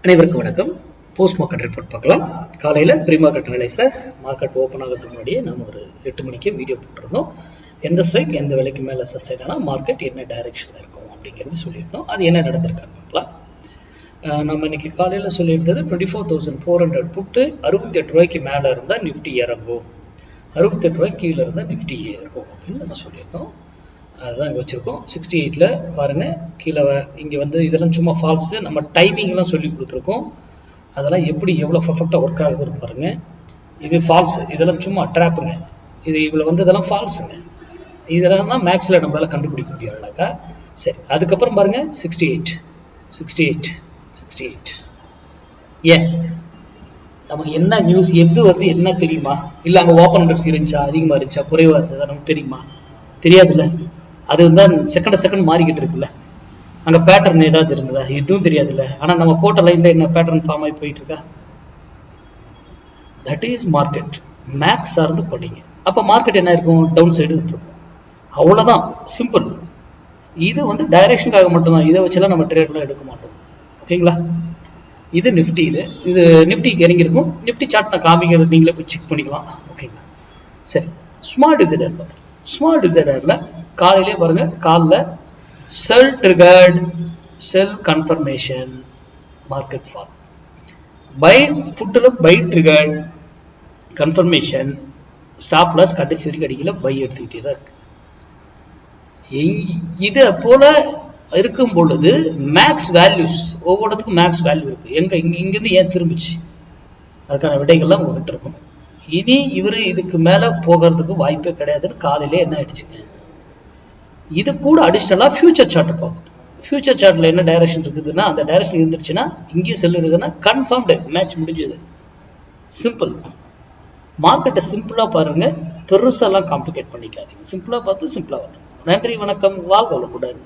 அனைவருக்கும் வணக்கம். Post market report பார்க்கலாம். காலையில் ப்ரீ மார்க்கெட் அனலைஸில் மார்க்கெட் ஓப்பன் ஆகிறதுக்கு முன்னாடியே நம்ம ஒரு 8 மணிக்கு வீடியோ போட்டிருந்தோம். எந்த ஸ்ட்ரைக் எந்த விலைக்கு மேலே சஸ்டைன் ஆனால் மார்க்கெட் என்ன டைரெக்ஷனில் இருக்கும் அப்படிங்கிறது சொல்லியிருந்தோம். அது என்ன நடந்திருக்கான்னு பார்க்கலாம். நம்ம இன்னைக்கு காலையில் சொல்லியிருந்தது 24,400 புட்டு 68 ரூபாய்க்கு மேலே இருந்தால் நிஃப்டி இறங்கும், 68 ரூபாய்க்கு கீழே இருந்தால் நிஃப்டி ஏறும் அப்படின்னு நம்ம சொல்லியிருந்தோம். அதுதான் இங்கே வச்சுருக்கோம். 68ல் பாருங்கள் கீழே இங்கே வந்து இதெல்லாம் சும்மா ஃபால்ஸு. நம்ம டைமிங்லாம் சொல்லி கொடுத்துருக்கோம். அதெல்லாம் எப்படி எவ்வளோ பர்ஃபெக்டாக ஒர்க் ஆகுதுன்னு பாருங்கள். இது ஃபால்ஸு, இதெல்லாம் சும்மா ட்ராப்புங்க. இது இவ்வளோ வந்து இதெல்லாம் ஃபால்ஸுங்க. இதெல்லாம் தான் மேக்ஸில் நம்மளால் கண்டுபிடிக்க முடியாதுனாக்கா. சரி, அதுக்கப்புறம் பாருங்கள் 68 ஏன் நமக்கு என்ன நியூஸ் எது வந்து என்ன தெரியுமா? இல்லை அங்கே ஓப்பன் இன்ட்ரெஸ்ட் இருந்துச்சா, அதிகமாக இருந்துச்சா, குறைவாக இருந்ததா நமக்கு தெரியுமா? தெரியாதுல்ல. அது வந்து செகண்ட் மாறிக்கிட்டு இருக்குல்ல. அங்கே பேட்டர்ன் ஏதாவது இருந்ததா? எதுவும் தெரியாதுல்ல. ஆனால் நம்ம போட்ட லைனில் என்ன பேட்டர்ன் ஃபார்ம் ஆகி போயிட்டு இருக்கா? That is market. மேக்ஸ் சார்ந்து படிங்க. அப்போ மார்க்கெட் என்ன இருக்கும்? டவுன் சைடு இருக்கும். அவ்வளோதான், சிம்பிள். இது வந்து டைரக்ஷனுக்காக மட்டும்தான். இதை வச்சுலாம் நம்ம ட்ரேட்லாம் எடுக்க மாட்டோம். ஓகேங்களா? இது நிஃப்டி. இது நிஃப்டிக்கு இறங்கியிருக்கும். நிஃப்டி சார்ட் நான் காமிக்கிறது நீங்களே போய் செக் பண்ணிக்கலாம். ஓகேங்களா? சரி, ஸ்மால் டிசைடர் பார்க்கலாம். ஸ்மால் டிசைடரில் காலையிலே பாருங்க, காலில் sell triggered, sell confirmation, market fall. Buy புட்டில் buy triggered, confirmation, stop loss கடைசி வரைக்கும் அடிக்கல, பை எடுத்துக்கிட்டே தான் இருக்கு. இதை போல இருக்கும் பொழுது மேக்ஸ் வேல்யூஸ் ஒவ்வொருத்துக்கும் மேக்ஸ் வேல்யூ இருக்கு. இங்கிருந்து ஏன் திரும்பிச்சு? அதுக்கான விடைகள்லாம் உங்ககிட்ட இருக்கும். இனி இவரு இதுக்கு மேல போகிறதுக்கு வாய்ப்பே கிடையாதுன்னு காலையிலே என்ன ஆயிடுச்சுங்க. இது கூட அடிஷ்னலா ஃபியூச்சர் சார்ட் பார்க்கணும். ஃபியூச்சர் சார்ட்ல என்ன டைரக்ஷன் இருக்குதுன்னா, அந்த டைரக்ஷன் இருந்துச்சுன்னா இங்கேயும் செல் இருக்குதுன்னா கன்ஃபார்ம்டு மேட்ச் முடிஞ்சது. சிம்பிள். மார்க்கெட்டை சிம்பிளா பாருங்க, பெருசெல்லாம் காம்ப்ளிகேட் பண்ணிக்காதீங்க. சிம்பிளா பார்த்து சிம்பிளா வந்து. நன்றி, வணக்கம், வாழ்க வளமுடன்.